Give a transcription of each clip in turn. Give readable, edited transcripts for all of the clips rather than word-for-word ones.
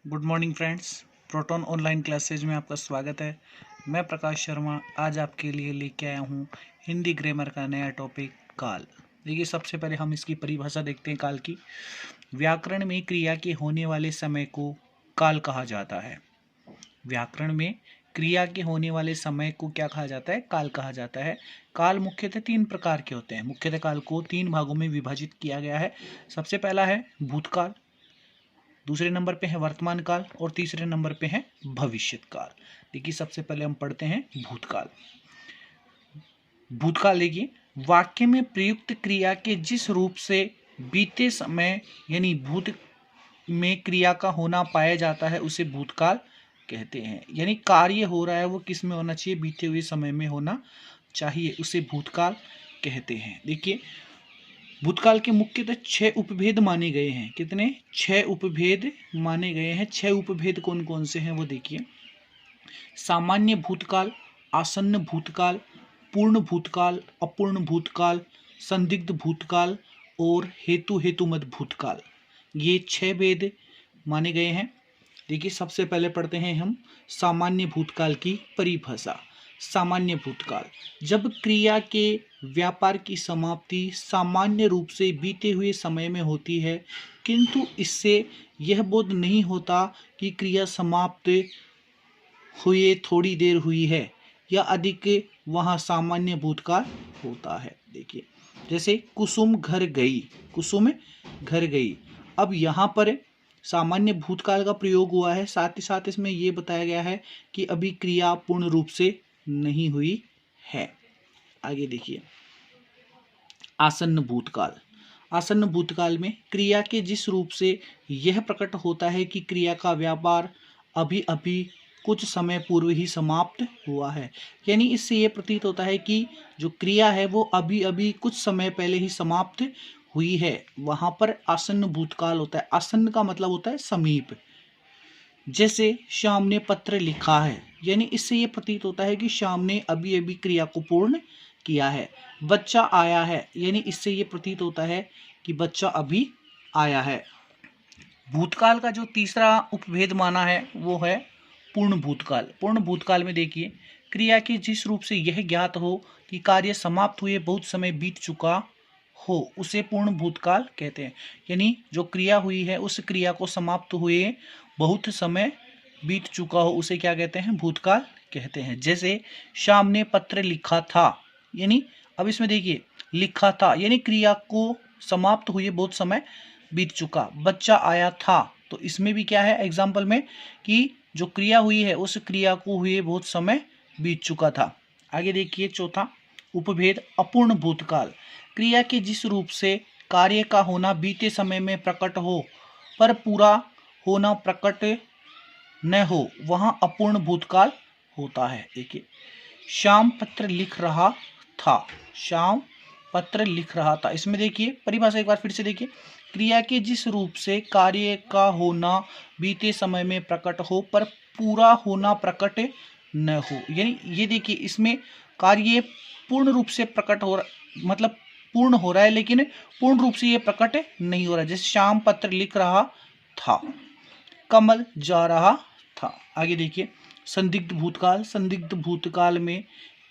Good morning friends. Proton online classes में आपका स्वागत है। मैं प्रकाश शर्मा आज आपके लिए लेके आया हूँ हिंदी ग्रामर का नया टॉपिक काल। देखिए, सबसे पहले हम इसकी परिभाषा देखते हैं काल की। व्याकरण में क्रिया के होने वाले समय को काल कहा जाता है। व्याकरण में क्रिया के होने वाले समय को क्या कहा जाता है? काल कहा जाता है। काल मुख्यतः तीन प्रकार के होते हैं। मुख्यतः काल को तीन भागों में विभाजित किया गया है। सबसे पहला है भूतकाल, दूसरे नंबर पे है वर्तमान काल और तीसरे नंबर पे है भविष्यत काल। देखिए, सबसे पहले हम पढ़ते हैं भूतकाल। भूतकाल देखिए, वाक्य में प्रयुक्त क्रिया के जिस रूप से बीते समय यानी भूत में क्रिया का होना पाया जाता है उसे भूतकाल कहते हैं। यानी कार्य हो रहा है वो किस में होना चाहिए? बीते हुए समय में होना चाहिए, उसे भूतकाल कहते हैं। देखिए, भूतकाल के मुख्यतः 6 उपभेद माने गए हैं। कितने? 6 उपभेद माने गए हैं। 6 उपभेद कौन कौन से हैं वो देखिए। सामान्य भूतकाल, आसन्न भूतकाल, पूर्ण भूतकाल, अपूर्ण भूतकाल, संदिग्ध भूतकाल और हेतुमत भूतकाल। ये 6 भेद माने गए हैं। देखिए, सबसे पहले पढ़ते हैं हम सामान्य भूतकाल की परिभाषा। सामान्य भूतकाल, जब क्रिया के व्यापार की समाप्ति सामान्य रूप से बीते हुए समय में होती है, किंतु इससे यह बोध नहीं होता कि क्रिया समाप्त हुए थोड़ी देर हुई है या अधिक, वहाँ सामान्य भूतकाल होता है। देखिए, जैसे कुसुम घर गई, कुसुम घर गई। अब यहाँ पर सामान्य भूतकाल का प्रयोग हुआ है, साथ ही साथ इसमें यह बताया गया है कि अभी क्रिया पूर्ण रूप से नहीं हुई है। आगे देखिए, आसन्न भूतकाल। आसन्न भूतकाल में क्रिया के जिस रूप से यह प्रकट होता है कि क्रिया का व्यापार अभी अभी कुछ समय पूर्व ही समाप्त हुआ है। यानी इससे यह प्रतीत होता है कि जो क्रिया है वो अभी अभी कुछ समय पहले ही समाप्त हुई है, वहां पर आसन्न भूतकाल होता है। आसन्न का मतलब होता है समीप। जैसे श्याम ने पत्र लिखा है, यानी इससे यह प्रतीत होता है कि श्याम ने अभी अभी क्रिया को पूर्ण किया है। बच्चा आया है, यानी इससे यह प्रतीत होता है कि बच्चा अभी आया है। भूतकाल का जो तीसरा उपभेद माना है वो है पूर्ण भूतकाल। पूर्ण भूतकाल में देखिए, क्रिया के जिस रूप से यह ज्ञात हो कि कार्य समाप्त हुए बहुत समय बीत चुका हो, उसे पूर्ण भूतकाल कहते हैं। यानी जो क्रिया हुई है उस क्रिया को समाप्त हुए बहुत समय बीत चुका हो, उसे क्या कहते हैं? भूतकाल कहते हैं। जैसे श्याम ने पत्र लिखा था, यानी अब इसमें देखिए लिखा था यानी क्रिया को समाप्त हुए बहुत समय बीत चुका। बच्चा आया था, तो इसमें भी क्या है एग्जाम्पल में कि जो क्रिया हुई है उस क्रिया को हुए बहुत समय बीत चुका था। आगे देखिए, चौथा उपभेद अपूर्ण भूतकाल। क्रिया के जिस रूप से कार्य का होना बीते समय में प्रकट हो पर पूरा होना प्रकट न हो, वहां अपूर्ण भूतकाल होता है। देखिए, श्याम पत्र लिख रहा था, श्याम पत्र लिख रहा था। इसमें देखिए परिभाषा एक बार फिर से देखिए, क्रिया के जिस रूप से कार्य का होना बीते समय में प्रकट हो पर पूरा होना प्रकट न हो। यानी ये देखिए, इसमें कार्य पूर्ण रूप से प्रकट हो रहा, मतलब पूर्ण हो रहा है लेकिन पूर्ण रूप से ये प्रकट नहीं हो रहा। जैसे श्याम पत्र लिख रहा था, कमल जा रहा था। आगे देखिए, संदिग्ध भूतकाल। संदिग्ध भूतकाल में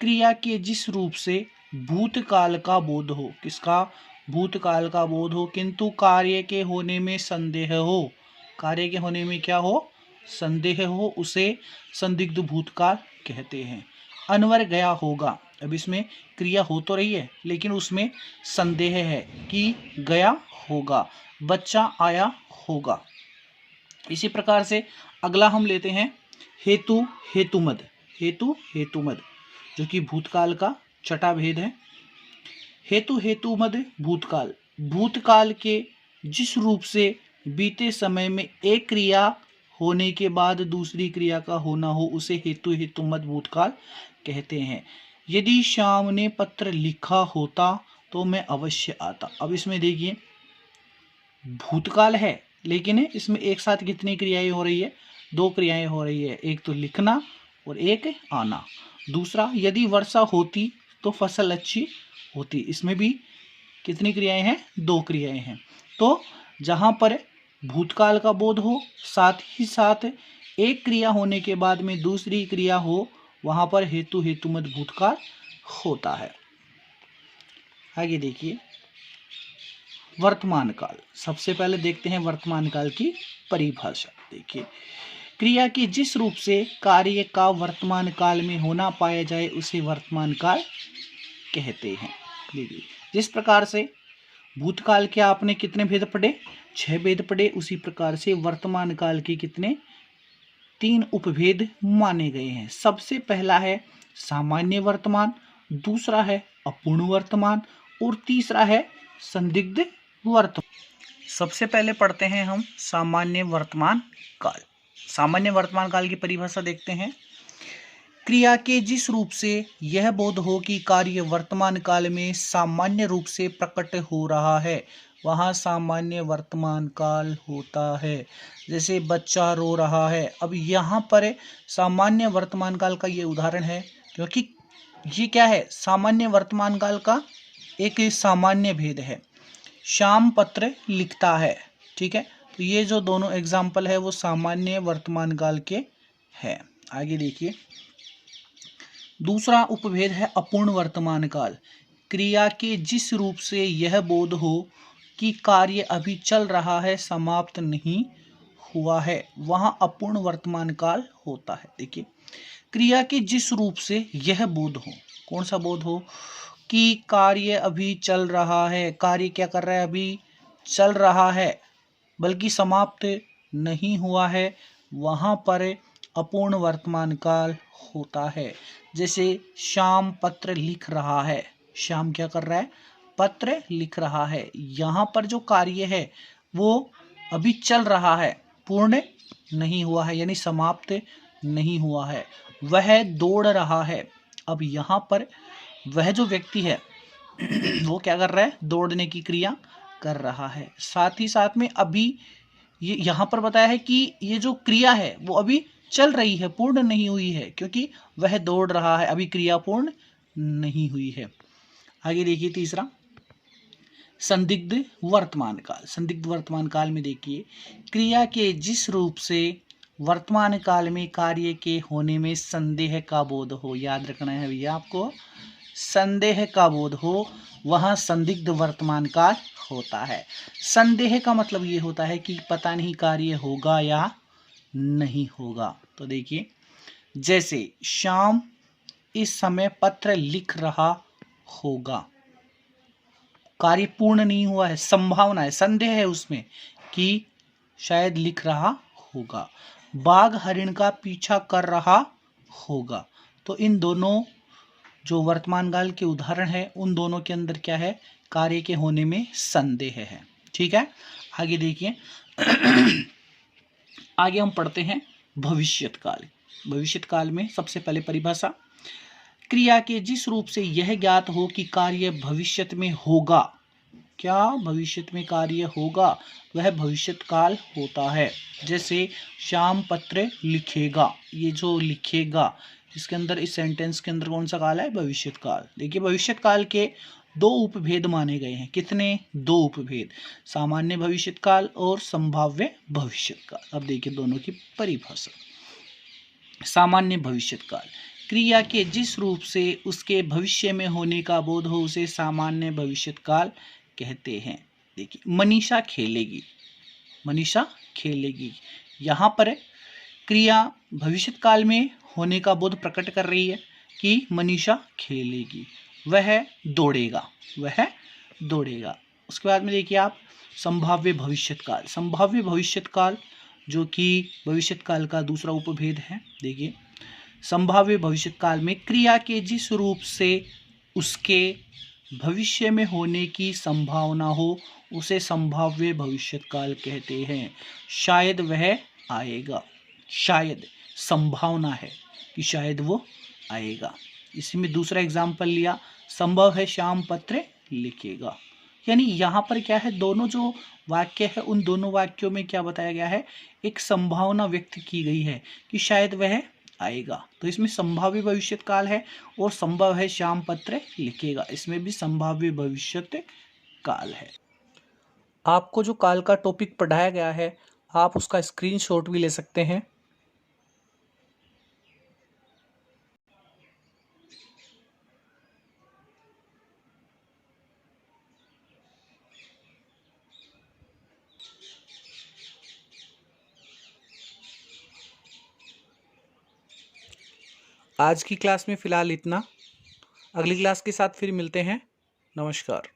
क्रिया के जिस रूप से भूतकाल का बोध हो, किसका? भूतकाल का बोध हो, किंतु कार्य के होने में संदेह हो, कार्य के होने में क्या हो? संदेह हो, उसे संदिग्ध भूतकाल कहते हैं। अनवर गया होगा, अब इसमें क्रिया हो तो रही है लेकिन उसमें संदेह है कि गया होगा। बच्चा आया होगा। इसी प्रकार से अगला हम लेते हैं हेतुमद। हेतुमद जो कि भूतकाल का छठा भेद है। हेतुमद भूतकाल, भूतकाल के जिस रूप से बीते समय में एक क्रिया होने के बाद दूसरी क्रिया का होना हो, उसे हेतुमद भूतकाल कहते हैं। यदि श्याम ने पत्र लिखा होता तो मैं अवश्य आता। अब इसमें देखिए भूतकाल है लेकिन इसमें एक साथ कितनी क्रियाएं हो रही है? 2 क्रियाएं हो रही है, एक तो लिखना और एक आना। दूसरा, यदि वर्षा होती तो फसल अच्छी होती। इसमें भी कितनी क्रियाएं हैं? 2 क्रियाएं हैं। तो जहां पर भूतकाल का बोध हो, साथ ही साथ एक क्रिया होने के बाद में दूसरी क्रिया हो, वहां पर हेतु हेतुमत भूतकाल होता है। आगे देखिए वर्तमान काल। सबसे पहले देखते हैं वर्तमान काल की परिभाषा। देखिए क्रिया के जिस रूप से कार्य का वर्तमान काल में होना पाया जाए उसे वर्तमान काल कहते हैं। देखिए जिस प्रकार से भूतकाल के आपने कितने भेद पढ़े, 6 भेद पढ़े, उसी प्रकार से वर्तमान काल के कितने 3 उपभेद माने गए हैं। सबसे पहला है सामान्य वर्तमान, दूसरा है अपूर्ण वर्तमान और तीसरा है संदिग्ध वर्तमान। सबसे पहले पढ़ते हैं हम सामान्य वर्तमान काल। सामान्य वर्तमान काल की परिभाषा देखते हैं। क्रिया के जिस रूप से यह बोध हो कि कार्य वर्तमान काल में सामान्य रूप से प्रकट हो रहा है, वहाँ सामान्य वर्तमान काल होता है। जैसे बच्चा रो रहा है, अब यहाँ पर सामान्य वर्तमान काल का ये उदाहरण है, क्योंकि ये क्या है, सामान्य वर्तमान काल का एक सामान्य भेद है। श्याम पत्र लिखता है, ठीक है, तो ये जो दोनों एग्जाम्पल है वो सामान्य वर्तमान काल के हैं। आगे देखिए दूसरा उपभेद है अपूर्ण वर्तमान काल। क्रिया के जिस रूप से यह बोध हो कि कार्य अभी चल रहा है, समाप्त नहीं हुआ है, वहाँ अपूर्ण वर्तमान काल होता है। देखिए क्रिया के जिस रूप से यह बोध हो, कौन सा बोध हो, कि कार्य अभी चल रहा है, कार्य क्या कर रहा है, अभी चल रहा है बल्कि समाप्त नहीं हुआ है, वहाँ पर अपूर्ण वर्तमान काल होता है। जैसे श्याम पत्र लिख रहा है, श्याम क्या कर रहा है, पत्र लिख रहा है, यहाँ पर जो कार्य है वो अभी चल रहा है, पूर्ण नहीं हुआ है, यानी समाप्त नहीं हुआ है। वह दौड़ रहा है, अब यहाँ पर वह जो व्यक्ति है वो क्या कर रहा है, दौड़ने की क्रिया कर रहा है। साथ ही साथ में अभी ये यहाँ पर बताया है कि ये जो क्रिया है वो अभी चल रही है, पूर्ण नहीं हुई है, क्योंकि वह दौड़ रहा है, अभी क्रिया पूर्ण नहीं हुई है। आगे देखिए तीसरा संदिग्ध वर्तमान काल। संदिग्ध वर्तमान काल में देखिए क्रिया के जिस रूप से वर्तमान काल में कार्य के होने में संदेह का बोध हो, याद रखना है भैया आपको, संदेह का बोध हो, वहाँ संदिग्ध वर्तमान काल होता है। संदेह का मतलब ये होता है कि पता नहीं कार्य होगा या नहीं होगा। तो देखिए जैसे श्याम इस समय पत्र लिख रहा होगा, कार्य पूर्ण नहीं हुआ है, संभावना है, संदेह है उसमें कि शायद लिख रहा होगा। बाघ हरिण का पीछा कर रहा होगा। तो इन दोनों जो वर्तमान काल के उदाहरण है उन दोनों के अंदर क्या है, कार्य के होने में संदेह है। ठीक है, आगे देखिए आगे हम पढ़ते हैं भविष्यत काल। भविष्यत काल में सबसे पहले परिभाषा, क्रिया के जिस रूप से यह ज्ञात हो कि कार्य भविष्यत में होगा, क्या भविष्यत में कार्य होगा, वह भविष्यत काल होता है। जैसे श्याम पत्र लिखेगा, ये जो लिखेगा इसके अंदर, इस सेंटेंस के अंदर कौन सा काल है, भविष्यत काल। देखिए भविष्यत काल के 2 उपभेद माने गए हैं। कितने, 2 उपभेद, सामान्य भविष्यत काल और संभाव्य भविष्यत काल। अब देखिए दोनों की परिभाषा। सामान्य भविष्यत काल, क्रिया के जिस रूप से उसके भविष्य में होने का बोध हो उसे सामान्य भविष्यत काल कहते हैं। देखिए मनीषा खेलेगी, मनीषा खेलेगी, यहाँ पर क्रिया भविष्यत काल में होने का बोध प्रकट कर रही है कि मनीषा खेलेगी। वह दौड़ेगा, वह दौड़ेगा। उसके बाद में देखिए आप संभाव्य भविष्यत काल। संभाव्य भविष्यत काल जो कि भविष्यत काल का दूसरा उपभेद है। देखिए संभाव्य भविष्यत काल में क्रिया के जिस रूप से उसके भविष्य में होने की संभावना हो उसे संभाव्य भविष्यत काल कहते हैं। शायद वह आएगा, शायद संभावना है कि शायद वो आएगा। इसी में दूसरा एग्जाम्पल लिया, संभव है श्याम पत्र लिखेगा। यानी यहाँ पर क्या है, दोनों जो वाक्य है उन दोनों वाक्यों में क्या बताया गया है, एक संभावना व्यक्त की गई है कि शायद वह आएगा। तो इसमें संभाव्य भविष्यत काल है और संभव है श्याम पत्र लिखेगा, इसमें भी संभाव्य भविष्यत काल है। आपको जो काल का टॉपिक पढ़ाया गया है आप उसका स्क्रीनशॉट भी ले सकते हैं। आज की क्लास में फ़िलहाल इतना। अगली क्लास के साथ फिर मिलते हैं। नमस्कार।